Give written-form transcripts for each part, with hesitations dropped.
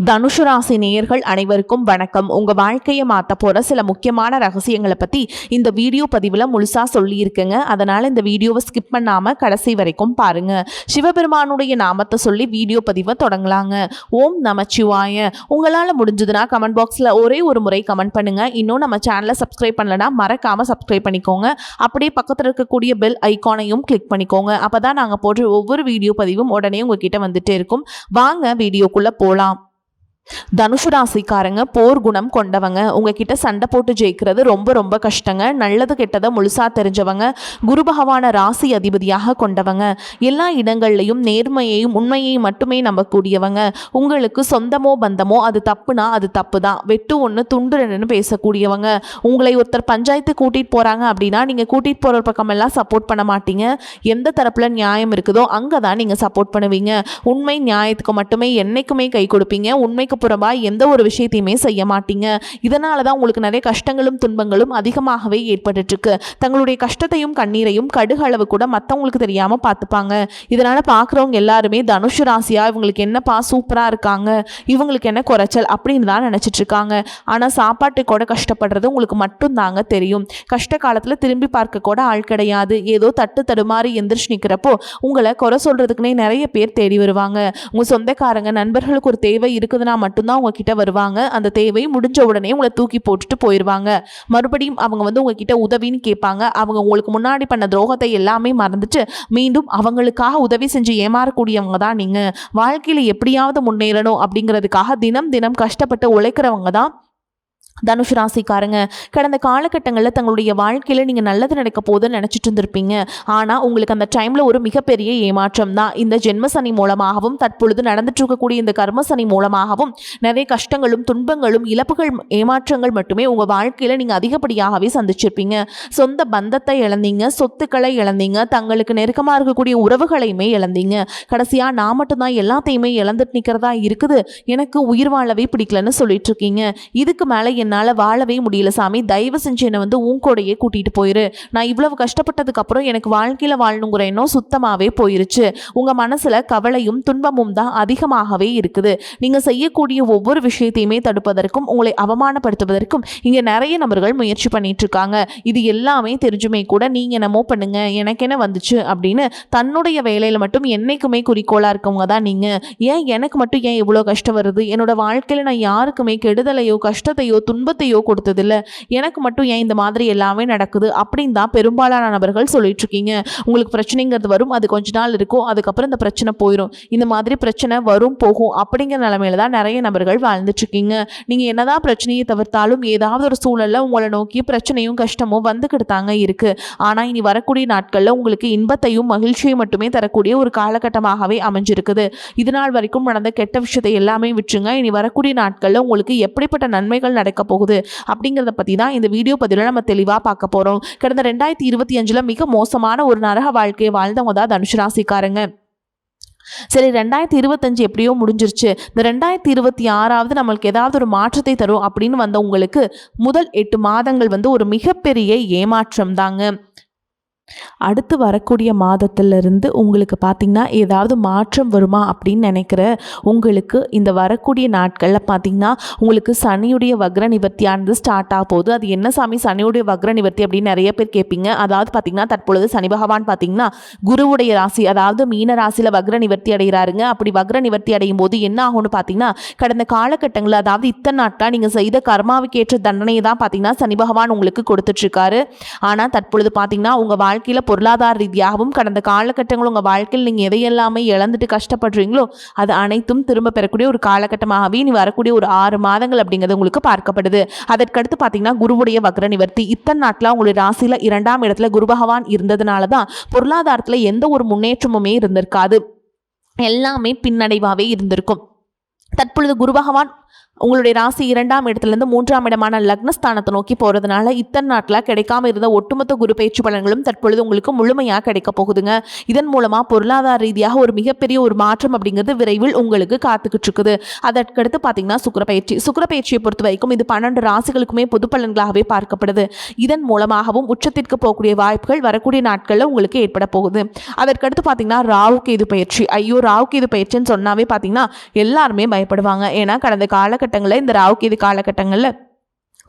தனுசு ராசி நேயர்கள் அனைவருக்கும் வணக்கம். உங்க வாழ்க்கையை மாற்ற போற சில முக்கியமான ரகசியங்களை பத்தி இந்த வீடியோ பதிவுல முழுசா சொல்லியிருக்கேங்க. அதனால இந்த வீடியோவை ஸ்கிப் பண்ணாம கடைசி வரைக்கும் பாருங்க. சிவபெருமானுடைய நாமத்தை சொல்லி வீடியோ பதிவை தொடங்கலாங்க. ஓம் நமச்சிவாய. உங்களால முடிஞ்சதுன்னா கமெண்ட் பாக்ஸ்ல ஒரே ஒரு முறை கமெண்ட் பண்ணுங்க. இன்னும் நம்ம சேனலை சப்ஸ்கிரைப் பண்ணலன்னா மறக்காம சப்ஸ்கிரைப் பண்ணிக்கோங்க. அப்படியே பக்கத்தில் இருக்கக்கூடிய பெல் ஐக்கானையும் கிளிக் பண்ணிக்கோங்க. அப்பதான் நாங்க போடுற ஒவ்வொரு வீடியோ பதிவும் உடனே உங்ககிட்ட வந்துட்டே இருக்கும். வாங்க வீடியோக்குள்ள போலாம். தனுசு ராசிக்காரங்க போர் குணம் கொண்டவங்க. உங்ககிட்ட சண்டை போட்டு ஜெயிக்கிறது ரொம்ப ரொம்ப கஷ்டங்க. நல்லது கெட்டதை முழுசா தெரிஞ்சவங்க. குரு பகவான ராசி அதிபதியாக கொண்டவங்க. எல்லா இடங்கள்லையும் நேர்மையையும் உண்மையையும் மட்டுமே நம்பக்கூடியவங்க. உங்களுக்கு சொந்தமோ பந்தமோ அது தப்புனா அது தப்பு தான். வெட்டு ஒன்று துண்டு ரெண்டுன்னு பேசக்கூடியவங்க. உங்களை ஒருத்தர் பஞ்சாயத்து கூட்டிட்டு போறாங்க அப்படின்னா நீங்க கூட்டிட்டு போற பக்கமெல்லாம் சப்போர்ட் பண்ண மாட்டீங்க. எந்த தரப்புல நியாயம் இருக்குதோ அங்கதான் நீங்க சப்போர்ட் பண்ணுவீங்க. உண்மை நியாயத்துக்கு மட்டுமே என்னைக்குமே கை கொடுப்பீங்க. உண்மைக்கு புறம்பா எந்த ஒரு விஷயத்தையுமே செய்ய மாட்டீங்க. இதனால தான் உங்களுக்கு நிறைய கஷ்டங்களும் துன்பங்களும் அதிகமாகவே ஏற்பட்டு இருக்கு. தங்களுடைய கஷ்டத்தையும் கண்ணீரையும் கடுகு அளவு கூட மற்றவங்களுக்கு தெரியாம பார்த்துப்பாங்க. இதனால பார்க்குறவங்க எல்லாருமே தனுசு ராசியா இவங்களுக்கு என்னப்பா சூப்பரா இருக்காங்க, இவங்களுக்கு என்ன குறைச்சல் அப்படின்னு தான் நினைச்சிட்டு இருக்காங்க. ஆனா சாப்பாட்டு கூட கஷ்டப்படுறது உங்களுக்கு மட்டும் தாங்க தெரியும். கஷ்ட காலத்துல திரும்பி பார்க்க கூட ஆள் கிடையாது. ஏதோ தட்டு தடுமாறி எந்திரிச்சு நிற்கிறப்போ உங்களை குறை சொல்றதுக்குன்னே நிறைய பேர் தேடி வருவாங்க. உங்க சொந்தக்காரங்க நண்பர்களுக்கு ஒரு தேவை இருக்குதுன்னா மட்டும்தான் உங்ககிட்ட வருவாங்க. அந்த தேவை முடிஞ்ச உடனே உங்களை தூக்கி போட்டுட்டு போயிடுவாங்க. மறுபடியும் அவங்க உங்ககிட்ட உதவின்னு கேட்பாங்க. அவங்க உங்களுக்கு முன்னாடி பண்ண துரோகத்தை எல்லாமே மறந்துட்டு மீண்டும் அவங்களுக்காக உதவி செஞ்சு ஏமாறக்கூடியவங்க தான் நீங்க. வாழ்க்கையில எப்படியாவது முன்னேறணும் அப்படிங்கிறதுக்காக தினம் தினம் கஷ்டப்பட்டு உழைக்கிறவங்க தான் தனுசு ராசிக்காரங்க. கடந்த காலகட்டங்களில் தங்களுடைய வாழ்க்கையில் நீங்கள் நல்லது நடக்க போதுன்னு நினச்சிட்டு இருந்திருப்பீங்க. ஆனால் உங்களுக்கு அந்த டைமில் ஒரு மிகப்பெரிய ஏமாற்றம் தான். இந்த ஜென்ம சனி மூலமாகவும் தற்பொழுது நடந்துட்டு இருக்கக்கூடிய இந்த கர்ம சனி மூலமாகவும் நிறைய கஷ்டங்களும் துன்பங்களும் இழப்புகள் ஏமாற்றங்கள் மட்டுமே உங்கள் வாழ்க்கையில் நீங்கள் அதிகப்படியாகவே சந்திச்சிருப்பீங்க. சொந்த பந்தத்தை இழந்தீங்க, சொத்துக்களை இழந்தீங்க, தங்களுக்கு நெருக்கமாக இருக்கக்கூடிய உறவுகளையுமே இழந்தீங்க. கடைசியாக நான் மட்டும்தான் எல்லாத்தையுமே இழந்துட்டு நிற்கிறதா இருக்குது, எனக்கு உயிர் வாழவே பிடிக்கலன்னு சொல்லிட்டு இருக்கீங்க. இதுக்கு மேலே என்னால் வாழவே முடியல சாமி, தயவு செஞ்சு என்னை உன் கூடையே கூட்டிகிட்டு போயிரு. நான் இவ்வளவு கஷ்டப்பட்டதுக்கு அப்புறம் எனக்கு வாழ்க்கையில் வாழணுங்கிற எண்ணம் சுத்தமாகவே போயிருச்சு. உங்கள் மனசில் கவலையும் துன்பமும் தான் அதிகமாகவே இருக்குது. நீங்கள் செய்யக்கூடிய ஒவ்வொரு விஷயத்தையுமே தடுப்பதற்கும் உங்களை அவமானப்படுத்துவதற்கும் இங்கே நிறைய நபர்கள் முயற்சி பண்ணிட்டு இருக்காங்க. இது எல்லாமே தெரிஞ்சுமே கூட நீங்கள் என்னமோ பண்ணுங்க, எனக்கு என்ன வந்துச்சு அப்படின்னு தன்னுடைய வேலையில் மட்டும் என்னைக்குமே குறிக்கோளாக இருக்கவங்க தான் நீங்கள். ஏன் எனக்கு மட்டும் ஏன் இவ்வளோ கஷ்டம் வருது, என்னோட வாழ்க்கையில் நான் யாருக்குமே கெடுதலையோ கஷ்டத்தையோ துன்பத்தையோ கொடுத்ததில்ல, எனக்கு மட்டும் ஏன் இந்த மாதிரி எல்லாமே நடக்குது அப்படின்னு தான் பெரும்பாலான நபர்கள் சொல்லிட்டு இருக்கீங்க. உங்களுக்கு பிரச்சனைங்கிறது வரும், அது கொஞ்ச நாள் இருக்கும், அதுக்கப்புறம் இந்த பிரச்சனை போயிடும். இந்த மாதிரி பிரச்சனை வரும் போகும் அப்படிங்கிற நிலைமையில தான் நிறைய நபர்கள் வாழ்ந்துட்டு இருக்கீங்க. நீங்க என்னதான் பிரச்சனையை தவிர்த்தாலும் ஏதாவது ஒரு சூழல்ல உங்களை நோக்கி பிரச்சனையும் கஷ்டமும் வந்துக்கிட்டு தாங்க இருக்கு. ஆனா இனி வரக்கூடிய நாட்கள்ல உங்களுக்கு இன்பத்தையும் மகிழ்ச்சியும் மட்டுமே தரக்கூடிய ஒரு காலகட்டமாகவே அமைஞ்சிருக்குது. இது நாள் வரைக்கும் நடந்த கெட்ட விஷயத்தை எல்லாமே விட்டுருங்க. இனி வரக்கூடிய நாட்கள்ல உங்களுக்கு எப்படிப்பட்ட நன்மைகள் நடக்க போகுது அப்படிங்கிறத பத்தி தான் இந்த வீடியோ பதிவில் நம்ம தெளிவா பார்க்க போறோம். கடந்த 2025 மிக மோசமான ஒரு நரக வாழ்க்கையை வாழ்ந்தவங்க தான் தனுசு ராசிக்காரங்க. சரி, 2025 எப்படியோ முடிஞ்சிருச்சு. இந்த 2026 நம்மளுக்கு ஏதாவது ஒரு மாற்றத்தை தரும் அப்படின்னு வந்த உங்களுக்கு முதல் 8 மாதங்கள் ஒரு மிகப்பெரிய ஏமாற்றம் தாங்க. அடுத்து வரக்கூடிய மாதத்திலிருந்து உங்களுக்கு பார்த்திங்கன்னா ஏதாவது மாற்றம் வருமா அப்படின்னு நினைக்கிற உங்களுக்கு இந்த வரக்கூடிய நாட்களில் பார்த்திங்கன்னா உங்களுக்கு சனியுடைய வக்ர நிவர்த்தியானது ஸ்டார்ட் ஆக போகுது. அது என்ன சாமி சனியுடைய வக்ர நிவர்த்தி அப்படின்னு நிறைய பேர் கேட்பீங்க. அதாவது பார்த்திங்கன்னா தற்பொழுது சனி பகவான் பார்த்திங்கன்னா குருவுடைய ராசி அதாவது மீன ராசியில் வக்ர நிவர்த்தி அடைகிறாருங்க. அப்படி வக்ர நிவர்த்தி அடையும் போது என்ன ஆகும்னு பார்த்திங்கன்னா கடந்த காலகட்டங்களில் அதாவது இத்தனை நாட்களாக நீங்கள் செய்த கர்மாவுக்கு ஏற்ற தண்டனையை தான் பார்த்திங்கன்னா சனி பகவான் உங்களுக்கு கொடுத்துட்ருக்காரு. ஆனால் தற்பொழுது பார்த்திங்கன்னா உங்கள் வாழ்க்கையில் பொருளாதார ரீதியாகவும் கடந்த காலகட்டங்கள் உங்கள் வாழ்க்கையில் நீங்கள் எதையெல்லாமே இழந்துட்டு கஷ்டப்படுறீங்களோ அது அனைத்தும் திரும்ப பெறக்கூடிய ஒரு காலகட்டமாகவே நீ வரக்கூடிய ஒரு 6 மாதங்கள் அப்படிங்கிறது உங்களுக்கு பார்க்கப்படுது. அதற்கடுத்து பார்த்தீங்கன்னா குருவுடைய வக்ர நிவர்த்தி. இத்தனை நாட்டில் உங்களுடைய ராசியில் 2ஆம் இடத்துல குரு பகவான் இருந்ததுனால தான் பொருளாதாரத்தில் எந்த ஒரு முன்னேற்றமுமே இருந்திருக்காது, எல்லாமே பின்னடைவாகவே இருந்திருக்கும். தற்பொழுது குரு பகவான் உங்களுடைய ராசி 2ஆம் இடத்துலேருந்து 3ஆம் இடமான லக்னஸ்தானத்தை நோக்கி போகிறதுனால இத்தனை நாட்களாக கிடைக்காம இருந்த ஒட்டுமொத்த குரு பயிற்சி பலன்களும் தற்பொழுது உங்களுக்கு முழுமையாக கிடைக்க போகுதுங்க. இதன் மூலமாக பொருளாதார ரீதியாக ஒரு மிகப்பெரிய ஒரு மாற்றம் அப்படிங்கிறது விரைவில் உங்களுக்கு காத்துக்கிட்டு இருக்குது. அதற்கடுத்து பார்த்தீங்கன்னா சுக்கிரப்பயிற்சியை பொறுத்த வரைக்கும் இது 12 ராசிகளுக்குமே பொது பலன்களாகவே பார்க்கப்படுது. இதன் மூலமாகவும் உச்சத்திற்கு போகக்கூடிய வாய்ப்புகள் வரக்கூடிய நாட்களில் உங்களுக்கு ஏற்பட போகுது. அதற்கடுத்து பார்த்தீங்கன்னா ராகு கேது பயிற்சி. ராகு கேது பயிற்சின்னு சொன்னாவே பார்த்தீங்கன்னா எல்லாருமே பயப்படுவாங்க. ஏன்னா கடந்த காலகட்டங்களில் இந்த ராகு கேது காலகட்டங்களில்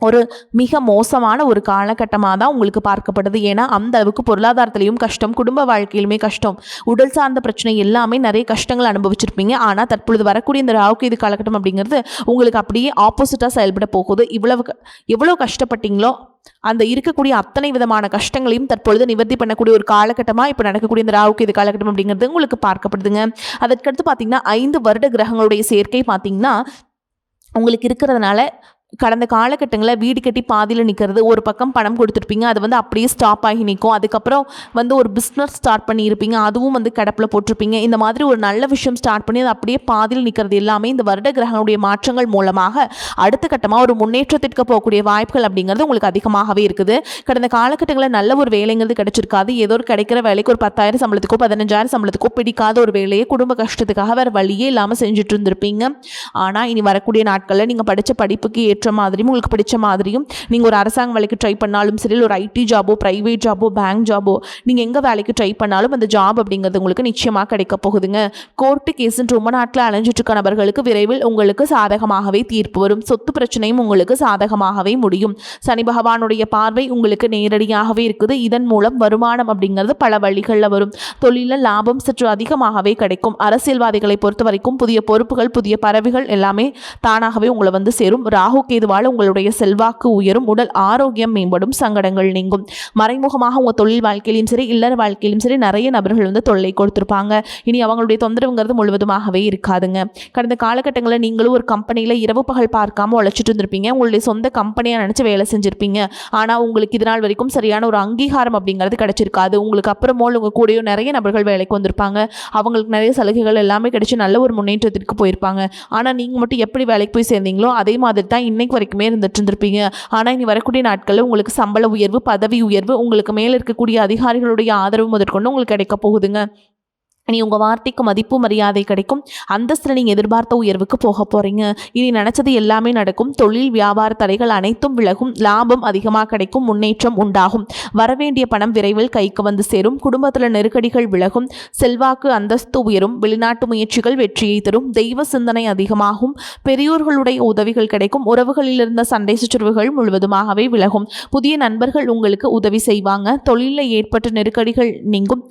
ஒரு மிக மோசமான ஒரு காலகட்டமாக தான் உங்களுக்கு பார்க்கப்படுது. ஏன்னா அந்த அளவுக்கு பொருளாதாரத்திலையும் கஷ்டம், குடும்ப வாழ்க்கையிலுமே கஷ்டம், உடல் சார்ந்த பிரச்சனை எல்லாமே நிறைய கஷ்டங்கள் அனுபவிச்சிருப்பீங்க. ஆனால் தற்பொழுது வரக்கூடிய இந்த ராகு கேது காலகட்டம் அப்படிங்கிறது உங்களுக்கு அப்படியே ஆப்போசிட்டாக செயல்பட போகுது. எவ்வளோ கஷ்டப்பட்டீங்களோ அந்த இருக்கக்கூடிய அத்தனை விதமான கஷ்டங்களையும் தற்பொழுது நிவர்த்தி பண்ணக்கூடிய ஒரு காலகட்டமாக இப்போ நடக்கக்கூடிய இந்த ராகு கேது காலகட்டம் அப்படிங்கிறது உங்களுக்கு பார்க்கப்படுதுங்க. அதற்கடுத்து பார்த்தீங்கன்னா 5 வருட கிரகங்களுடைய சேர்க்கை பார்த்தீங்கன்னா உங்களுக்கு இருக்கிறதுனால கடந்த காலகட்டங்களில் வீடு கட்டி பாதியில் நிற்கிறது, ஒரு பக்கம் பணம் கொடுத்துருப்பீங்க, அது அப்படியே ஸ்டாப் ஆகி நிற்கும். அதுக்கப்புறம் ஒரு பிஸ்னஸ் ஸ்டார்ட் பண்ணியிருப்பீங்க, அதுவும் கிடப்பில் போட்டிருப்பீங்க. இந்த மாதிரி ஒரு நல்ல விஷயம் ஸ்டார்ட் பண்ணி அது அப்படியே பாதியில் நிற்கிறது எல்லாமே இந்த வருட கிரகங்களுடைய மாற்றங்கள் மூலமாக அடுத்த கட்டமாக ஒரு முன்னேற்றத்திற்கு போகக்கூடிய வாய்ப்புகள் அப்படிங்கிறது உங்களுக்கு அதிகமாகவே இருக்குது. கடந்த காலகட்டங்களில் நல்ல ஒரு வேலைங்கிறது கிடைச்சிருக்காது. ஏதோ ஒரு கிடைக்கிற வேலைக்கு ஒரு 10,000 சம்பளத்துக்கோ 15,000 சம்பளத்துக்கோ பிடிக்காத ஒரு வேலையை குடும்ப கஷ்டத்துக்காக வேறு வழியே இல்லாமல் செஞ்சுட்டு இருந்திருப்பீங்க. ஆனால் இனி வரக்கூடிய நாட்களில் நீங்கள் படித்த படிப்புக்கு மாதிரியும் உங்களுக்கு பிடிச்ச மாதிரியும் நீங்கள் ஒரு அரசாங்க வேலைக்கு ட்ரை பண்ணாலும் சரி, ஒரு ஐடி ஜாபோ, பிரைவேட் ஜாபோ, பேங்க் ஜாபோ, நீங்கள் எங்கே வேலைக்கு ட்ரை பண்ணாலும் அந்த ஜாப் அப்படிங்கிறது உங்களுக்கு நிச்சயமாக கிடைக்க போகுதுங்க. கோர்ட்டு கேஸுன்னு ரொம்ப நாட்களில் அலைஞ்சிட்டு இருக்க நபர்களுக்கு விரைவில் உங்களுக்கு சாதகமாகவே தீர்ப்பு வரும். சொத்து பிரச்சனையும் உங்களுக்கு சாதகமாகவே முடியும். சனி பகவானுடைய பார்வை உங்களுக்கு நேரடியாகவே இருக்குது. இதன் மூலம் வருமானம் அப்படிங்கிறது பல வழிகளில் வரும். தொழிலில் லாபம் சற்று அதிகமாகவே கிடைக்கும். அரசியல்வாதிகளை பொறுத்த வரைக்கும் புதிய பொறுப்புகள், புதிய பதவிகள் எல்லாமே தானாகவே உங்களை சேரும். ராகு கேதுவால் உங்களுடைய செல்வாக்கு உயரும், உடல் ஆரோக்கியம் மேம்படும், சங்கடங்கள் நீங்கும். மறைமுகமாக உங்கள் தொழில் வாழ்க்கையிலும் சரி, இல்லற வாழ்க்கையிலும் சரி நிறைய நபர்கள் தொல்லை கொடுத்துருப்பாங்க. இனி அவங்களுடைய தொந்தரவுங்கிறது முழுவதுமாகவே இருக்காதுங்க. கடந்த காலகட்டங்களில் நீங்களும் ஒரு கம்பெனியில் இரவு பகல் பார்க்காம உழைச்சிட்டு இருந்திருப்பீங்க. உங்களுடைய சொந்த கம்பெனியாக நினச்சி வேலை செஞ்சுருப்பீங்க. ஆனால் உங்களுக்கு இதனால் வரைக்கும் சரியான ஒரு அங்கீகாரம் அப்படிங்கிறது கிடைச்சிருக்காது. உங்களுக்கு அப்புறமோ உங்கள் கூடயோ நிறைய நபர்கள் வேலைக்கு வந்திருப்பாங்க. அவங்களுக்கு நிறைய சலுகைகள் எல்லாமே கிடைச்சி நல்ல ஒரு முன்னேற்றத்திற்கு போயிருப்பாங்க. ஆனால் நீங்கள் மட்டும் எப்படி வேலைக்கு போய் சேர்ந்தீங்களோ அதே மாதிரி தான் இன்னைக்கு வரைக்குமே இருந்துட்டு இருந்திருப்பீங்க. ஆனால் இனி வரக்கூடிய நாட்களில் உங்களுக்கு சம்பள உயர்வு, பதவி உயர்வு, உங்களுக்கு மேலே இருக்கக்கூடிய அதிகாரிகளுடைய ஆதரவு முதற்கொண்டு உங்களுக்கு கிடைக்க போகுதுங்க. இனி உங்கள் வார்த்தைக்கு மதிப்பு மரியாதை கிடைக்கும். அந்தஸ்தில் நீங்கள் எதிர்பார்த்த உயர்வுக்கு போக போகிறீங்க. இனி நினச்சது எல்லாமே நடக்கும். தொழில் வியாபார தடைகள் அனைத்தும் விலகும். லாபம் அதிகமாக கிடைக்கும். முன்னேற்றம் உண்டாகும். வரவேண்டிய பணம் விரைவில் கைக்கு சேரும். குடும்பத்தில் நெருக்கடிகள் விலகும். செல்வாக்கு அந்தஸ்து உயரும். வெளிநாட்டு முயற்சிகள் வெற்றியை தரும். தெய்வ சிந்தனை அதிகமாகும். பெரியோர்களுடைய உதவிகள் கிடைக்கும். உறவுகளில் இருந்த சண்டை சச்சரவுகள் முழுவதுமாகவே விலகும். புதிய நண்பர்கள் உங்களுக்கு உதவி செய்வாங்க. தொழிலில் ஏற்பட்ட நெருக்கடிகள் நீங்கும்.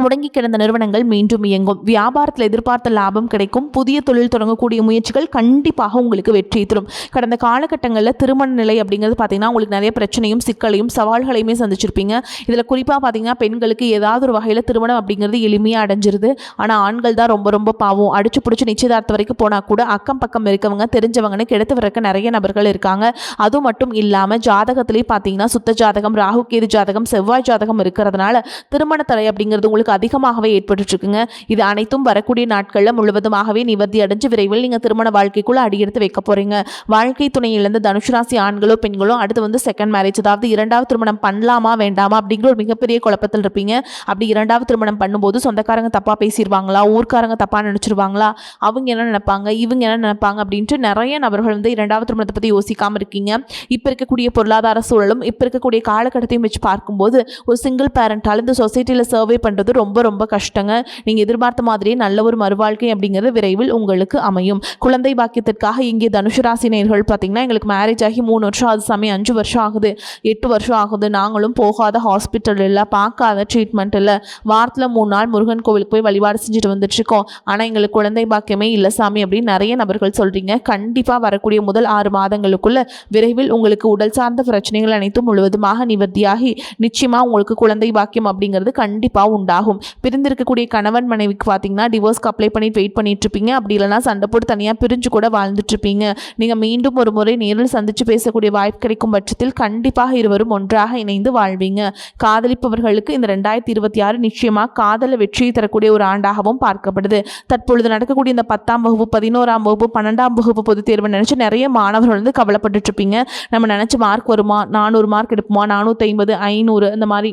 முடங்கி கிடந்த நிறுவனங்கள் மீண்டும் இயங்கும். வியாபாரத்தில் எதிர்பார்த்த லாபம் கிடைக்கும். புதிய தொழில் தொடங்கக்கூடிய முயற்சிகள் கண்டிப்பாக உங்களுக்கு வெற்றி தரும். கடந்த காலகட்டங்களில் திருமண நிலை அப்படிங்கிறது பார்த்தீங்கன்னா உங்களுக்கு நிறைய பிரச்சனையும் சிக்கலையும் சவால்களையுமே சந்திச்சிருப்பீங்க. இதில் குறிப்பாக பார்த்தீங்கன்னா பெண்களுக்கு ஏதாவது ஒரு வகையில் திருமணம் அப்படிங்கிறது எளிமையாக அடைஞ்சிருது. ஆனால் ஆண்கள் தான் ரொம்ப ரொம்ப பாவம். அடிச்சு பிடிச்சி நிச்சயதார்த்தம் வரைக்கும் போனால் கூட அக்கம் பக்கம் இருக்கவங்க தெரிஞ்சவங்கன்னு கெடுத்து வரக்க நிறைய நபர்கள் இருக்காங்க. அது மட்டும் இல்லாமல் ஜாதகத்திலேயே பார்த்தீங்கன்னா சுத்த ஜாதகம், ராகு கேது ஜாதகம், செவ்வாய் ஜாதகம் இருக்கிறதுனால திருமண தடை அப்படிங்கிறது உங்களுக்கு அதிகமாகவே ஏற்பட்டு இருக்குங்க. இது அனைத்தும் வரக்கூடிய நாட்களில் முழுவதுமாகவே நிவர்த்தி அடைஞ்சு விரைவில் நீங்கள் திருமண வாழ்க்கைக்குள்ள அடியெடுத்து வைக்க போறீங்க. வாழ்க்கை துணை இழந்த தனுசு ராசி ஆண்களோ பெண்களோ அடுத்து செகண்ட் மேரேஜ், அதாவது 2வது திருமணம் பண்ணலாமா வேண்டாமா அப்படிங்கிற ஒரு மிகப்பெரிய குழப்பத்தில் இருப்பீங்க. அப்படி 2வது திருமணம் பண்ணும்போது சொந்தக்காரங்க தப்பா பேசிடுவாங்களா, ஊர்க்காரங்க தப்பா நினைச்சிருவாங்களா, அவங்க என்ன நினைப்பாங்க, இவங்க என்ன நினைப்பாங்க அப்படின்ட்டு நிறைய நபர்கள் 2வது திருமணத்தை பற்றி யோசிக்காம இருக்கீங்க. இப்போ இருக்கக்கூடிய பொருளாதார சூழலும் இப்போ இருக்கக்கூடிய காலகட்டத்தையும் வச்சு பார்க்கும்போது ஒரு சிங்கிள் பேரண்டால் இந்த சொசைட்டியில் சர்வே பண்ணுறது ரொம்ப ரொம்ப கஷ்டங்க. நீங்கள் எதிர்பார்த்த மாதிரியே நல்ல ஒரு மறுவாழ்க்கை அப்படிங்கிறது விரைவில் உங்களுக்கு அமையும். குழந்தை பாக்கியத்திற்காக இங்கே தனுசு ராசி நேயர்கள் பார்த்தீங்கன்னா எங்களுக்கு மேரேஜ் ஆகி 3 வருஷம் ஆகுது சாமி, 5 வருஷம் ஆகுது, 8 வருஷம் ஆகுது, நாங்களும் போகாத ஹாஸ்பிட்டல் இல்லை, பார்க்காத ட்ரீட்மெண்ட் இல்லை, வாரத்தில் 3 நாள் முருகன் கோவிலுக்கு போய் வழிபாடு செஞ்சுட்டு வந்துட்டுருக்கோம், ஆனால் எங்களுக்கு குழந்தை பாக்கியமே இல்லை சாமி அப்படின்னு நிறைய நபர்கள் சொல்கிறீங்க. கண்டிப்பாக வரக்கூடிய முதல் 6 மாதங்களுக்குள்ள விரைவில் உங்களுக்கு உடல் சார்ந்த பிரச்சனைகள் அனைத்தும் முழுவதுமாக நிவர்த்தியாகி நிச்சயமாக உங்களுக்கு குழந்தை பாக்கியம் அப்படிங்கிறது கண்டிப்பாக உண்டாகும். உண்டாகும். பிரிந்திருக்கக்கூடிய கணவன் மனைவிக்கு பார்த்தீங்கன்னா டிவோர்ஸ்க்கு அப்ளை பண்ணி வெயிட் பண்ணிட்டு இருப்பீங்க. அப்படி இல்லைனா சண்டை போட்டு தனியாக பிரிஞ்சு கூட வாழ்ந்துட்டு இருப்பீங்க. நீங்கள் மீண்டும் ஒரு முறை நேரில் சந்தித்து பேசக்கூடிய வாய்ப்பு கிடைக்கும் பட்சத்தில் கண்டிப்பாக இருவரும் ஒன்றாக இணைந்து வாழ்வீங்க. காதலிப்பவர்களுக்கு இந்த 2026 நிச்சயமாக காதல வெற்றியை தரக்கூடிய ஒரு ஆண்டாகவும் பார்க்கப்படுது. தற்பொழுது நடக்கக்கூடிய இந்த 10ஆம் வகுப்பு 11ஆம் வகுப்பு 12ஆம் வகுப்பு பொதுத் தேர்வு நினைச்சு நிறைய மாணவர்கள் வந்து கவலைப்பட்டு இருப்பீங்க. நம்ம நினைச்ச மார்க் வருமா, 400 மார்க் எடுப்போமா, 450 500 இந்த மாதிரி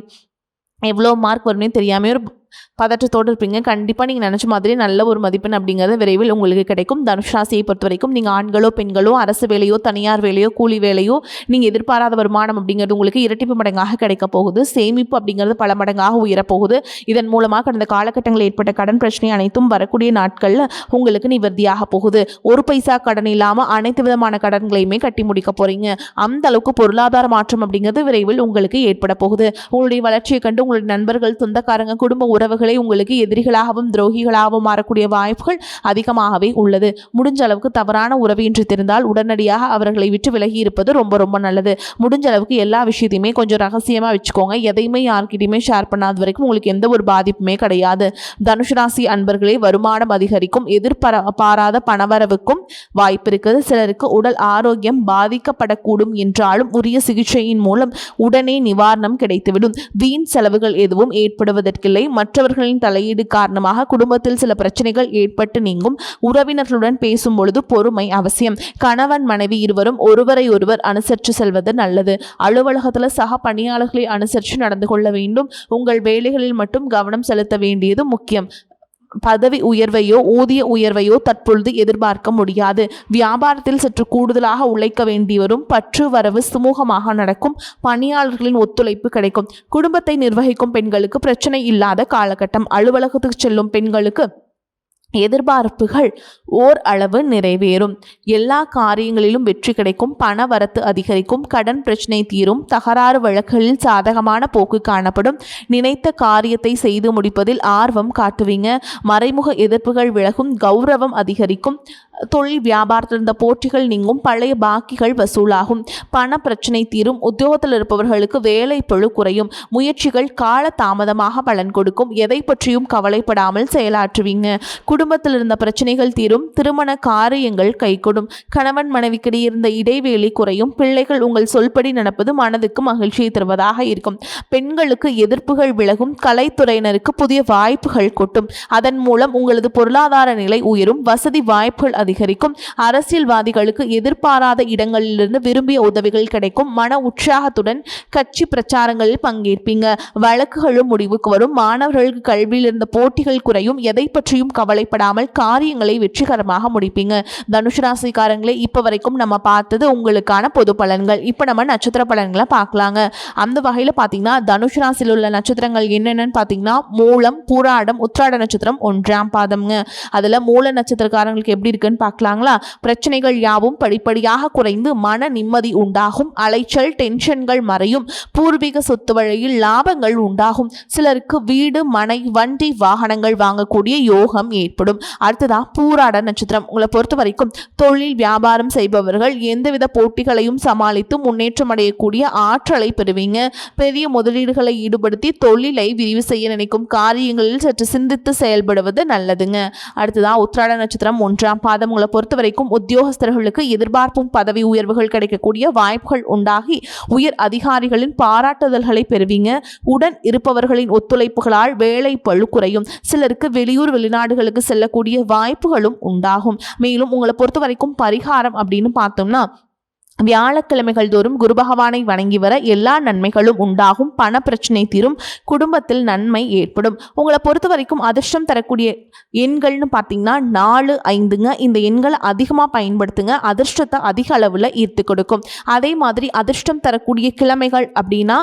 எவ்வளோ மார்க் வரும்னே தெரியாமல் ஒரு பதற்றத்தோடு இருப்பீங்க. கண்டிப்பாக நீங்கள் நினச்ச மாதிரி நல்ல ஒரு மதிப்பெண் அப்படிங்கிறது விரைவில் உங்களுக்கு கிடைக்கும். தனுஷ் ராசியை பொறுத்த வரைக்கும் நீங்கள் ஆண்களோ பெண்களோ அரசு வேலையோ தனியார் வேலையோ கூலி வேலையோ நீங்கள் எதிர்பாராத வருமானம் அப்படிங்கிறது உங்களுக்கு இரட்டிப்பு மடங்காக கிடைக்க போகுது. சேமிப்பு அப்படிங்கிறது பல மடங்காக உயரப்போகுது. இதன் மூலமாக கடந்த காலகட்டங்களில் ஏற்பட்ட கடன் பிரச்சனை அனைத்தும் வரக்கூடிய நாட்களில் உங்களுக்கு நிவர்த்தியாக போகுது. ஒரு பைசா கடன் இல்லாமல் அனைத்து விதமான கடன்களையுமே கட்டி முடிக்க போகிறீங்க. அந்த அளவுக்கு பொருளாதார மாற்றம் அப்படிங்கிறது விரைவில் உங்களுக்கு ஏற்பட போகுது. உங்களுடைய வளர்ச்சியை கண்டு உங்களுடைய நண்பர்கள், சொந்தக்காரங்க, குடும்ப உறவுகளை உங்களுக்கு எதிரிகளாகவும் துரோகிகளாகவும் மாறக்கூடிய வாய்ப்புகள் அதிகமாகவே உள்ளது. முடிஞ்ச அளவுக்கு தவறான உறவு என்று தெரிந்தால் உடனடியாக அவர்களை விட்டு விலகி இருப்பது ரொம்ப ரொம்ப நல்லது. முடிஞ்ச அளவுக்கு எல்லா விஷயத்தையுமே கொஞ்சம் ரகசியமாக வச்சுக்கோங்க. எதையுமே யார்கிட்டையுமே ஷேர் பண்ணாத வரைக்கும் உங்களுக்கு எந்த ஒரு பாதிப்புமே கிடையாது. தனுஷ் ராசி அன்பர்களே, வருமானம் அதிகரிக்கும். எதிர்பாராத பணவரவுக்கும் வாய்ப்பு இருக்குது. சிலருக்கு உடல் ஆரோக்கியம் பாதிக்கப்படக்கூடும் என்றாலும் உரிய சிகிச்சையின் மூலம் உடனே நிவாரணம் கிடைத்துவிடும். வீண் செலவுகள் எதுவும் ஏற்படுவதற்கில்லை. மற்றவர்களின் தலையீடு காரணமாக குடும்பத்தில் சில பிரச்சனைகள் ஏற்பட்டு நீங்கும். உறவினர்களுடன் பேசும் பொழுது பொறுமை அவசியம். கணவன் மனைவி இருவரும் ஒருவரை ஒருவர் அனுசரித்து செல்வது நல்லது. அலுவலகத்தில் சக பணியாளர்களை அனுசரித்து நடந்து கொள்ள வேண்டும். உங்கள் வேலைகளில் மட்டும் கவனம் செலுத்த வேண்டியது முக்கியம். பதவி உயர்வையோ ஊதிய உயர்வையோ தற்பொழுது எதிர்பார்க்க முடியாது. வியாபாரத்தில் சற்று கூடுதலாக உழைக்க வேண்டி வரும். பற்று வரவு சுமூகமாக நடக்கும். பணியாளர்களின் ஒத்துழைப்பு கிடைக்கும். குடும்பத்தை நிர்வகிக்கும் பெண்களுக்கு பிரச்சனை இல்லாத காலகட்டம். அலுவலகத்துக்கு செல்லும் பெண்களுக்கு எதிர்பார்ப்புகள் ஓர் அளவு நிறைவேறும். எல்லா காரியங்களிலும் வெற்றி கிடைக்கும். பண வரத்து அதிகரிக்கும். கடன் பிரச்சனை தீரும். தகராறு வழக்குகளில் சாதகமான போக்கு காணப்படும். நினைத்த காரியத்தை செய்து முடிப்பதில் ஆர்வம் காட்டுவீங்க. மறைமுக எதிர்ப்புகள் விலகும். கௌரவம் அதிகரிக்கும். தொழில் வியாபாரத்தில் இருந்த போட்டிகள் நீங்கும். பழைய பாக்கிகள் வசூலாகும். பண பிரச்சனை தீரும். உத்தியோகத்தில் இருப்பவர்களுக்கு வேலை பளு குறையும். முயற்சிகள் கால தாமதமாக பலன் கொடுக்கும். எதை பற்றியும் கவலைப்படாமல் செயலாற்றுவீங்க. குடும்பத்தில் இருந்த பிரச்சனைகள் தீரும். திருமண காரியங்கள் கைகூடும். கணவன் மனைவிக்கிடையே இருந்த இடைவேளை குறையும். பிள்ளைகள் உங்கள் சொல்படி நடப்பது மனதுக்கு மகிழ்ச்சியை தருவதாக இருக்கும். பெண்களுக்கு எதிர்ப்புகள் விலகும். கலைத்துறையினருக்கு புதிய வாய்ப்புகள் கொட்டும். அதன் மூலம் உங்களது பொருளாதார நிலை உயரும். வசதி வாய்ப்புகள் அதிகரிக்கும். அரசியல்வாதிகளுக்கு எதிர்பாராத இடங்களிலிருந்து விரும்பிய உதவிகள் கிடைக்கும். மன உற்சாகத்துடன் கட்சி பிரச்சாரங்களில் பங்கேற்பீங்க. வழக்குகளும் முடிவுக்கு வரும். மாணவர்களுக்கு கல்வியில் இருந்த போட்டிகள் குறையும். எதை பற்றியும் கவலைப்படாமல் காரியங்களை வெற்றிகரமாக முடிப்பீங்க. தனுஷ் ராசிக்காரங்களே, இப்ப வரைக்கும் நம்ம பார்த்தது உங்களுக்கான பொது பலன்கள். இப்ப நம்ம நட்சத்திர பலன்களை பார்க்கலாங்க. அந்த வகையில பாத்தீங்கன்னா தனுஷ் ராசியில் உள்ள நட்சத்திரங்கள் என்னென்னு பாத்தீங்கன்னா மூலம், பூராடம், உத்திராட நட்சத்திரம் 1ஆம் பாதம்ங்க. அதுல மூல நட்சத்திரக்காரங்களுக்கு எப்படி இருக்குன்னு பார்க்கலாங்களா? பிரச்சனைகள் யாவும் படிப்படியாக குறைந்து மன நிம்மதி உண்டாகும். அலைச்சல் டென்ஷன்கள் மறையும். பூர்வீக சொத்து வழியில் லாபங்கள் உண்டாகும். சிலருக்கு வீடு, மனை, வண்டி, வாகனங்கள் வாங்கக்கூடிய யோகம் ஏற்படும். அடுத்ததா பூராட நட்சத்திரம். உங்களை பொறுத்த வரைக்கும் தொழில் வியாபாரம் செய்பவர்கள் எந்தவித போட்டிகளையும் சமாளித்து முன்னேற்றம் அடையக்கூடிய ஆற்றலை பெறுவீங்க. பெரிய முதலீடுகளை ஈடுபடுத்தி தொழிலை விரிவு செய்ய நினைக்கும் காரியங்களில் சற்று சிந்தித்து செயல்படுவது நல்லதுங்க. அடுத்ததா உத்திராட நட்சத்திரம் 1ஆம் பாதம். உங்களை பொறுத்த வரைக்கும் உத்தியோகஸ்தர்களுக்கு எதிர்பார்ப்பும் பதவி உயர்வுகள் கிடைக்கக்கூடிய வாய்ப்புகள் உண்டாகி உயர் அதிகாரிகளின் பாராட்டுதல்களை பெறுவீங்க. உடன் இருப்பவர்களின் ஒத்துழைப்புகளால் வேலை பளு குறையும். சிலருக்கு வெளியூர் வெளிநாடுகளுக்கு செல்லக்கூடிய வாய்ப்புகளும் உண்டாகும். மேலும் உங்களை பொறுத்த வரைக்கும் பரிகாரம் அப்படின்னு பார்த்தோம்னா வியாழக்கிழமைகள் தோறும் குரு பகவானை வணங்கி வர எல்லா நன்மைகளும் உண்டாகும். பண பிரச்சனை தீரும். குடும்பத்தில் நன்மை ஏற்படும். உங்களை பொறுத்த வரைக்கும் அதிர்ஷ்டம் தரக்கூடிய எண்கள்னு பார்த்தீங்கன்னா 4, 5ங்க. இந்த எண்களை அதிகமாக பயன்படுத்துங்க. அதிர்ஷ்டத்தை அதிக அளவில் ஈர்த்து கொடுக்கும். அதே மாதிரி அதிர்ஷ்டம் தரக்கூடிய கிழமைகள் அப்படின்னா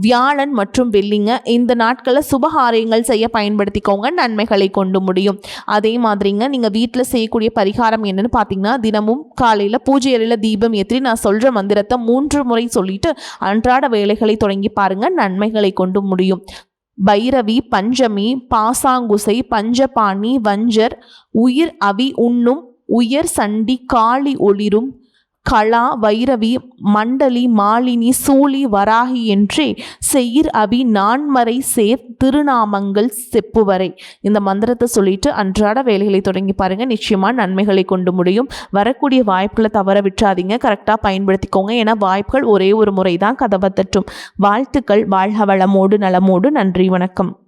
வியாழன் மற்றும் வெள்ளிங்க. இந்த நாட்களில் சுபகாரியங்கள் செய்ய பயன்படுத்திக்கோங்க. நன்மைகளை கொண்டு முடியும். அதே மாதிரிங்க நீங்கள் வீட்டில் செய்யக்கூடிய பரிகாரம் என்னன்னு பார்த்தீங்கன்னா தினமும் காலையில் பூஜை அறையில் தீபம் ஏற்றி நான் சொல்ற மந்திரத்தை 3 முறை சொல்லிட்டு அன்றாட வேலைகளை தொடங்கி பாருங்க. நன்மைகளை கொண்டு முடியும். பைரவி, பஞ்சமி, பாசாங்குசை, பஞ்சபாணி, வஞ்சர், உயிர் அவி உண்ணும், உயர் சண்டி, காளி ஒளிரும், கலா வைரவி மண்டலி மாலினி சூழி வராகி என்றே செயிர் அபி நான்மறை சேர் திருநாமங்கள் செப்புவரை. இந்த மந்திரத்தை சொல்லிட்டு அன்றாட வேலைகளை தொடங்கி பாருங்க, நிச்சயமா நன்மைகளை கொண்டு முடியும். வரக்கூடிய வாய்ப்புகளை தவற விட்டுறாதீங்க, கரெக்டாக பயன்படுத்திக்கோங்க. ஏன்னா வாய்ப்புகள் ஒரே ஒரு முறை தான் கதவை தட்டும். வாழ்த்துக்கள். வாழ்க வளமோடு நலமோடு. நன்றி, வணக்கம்.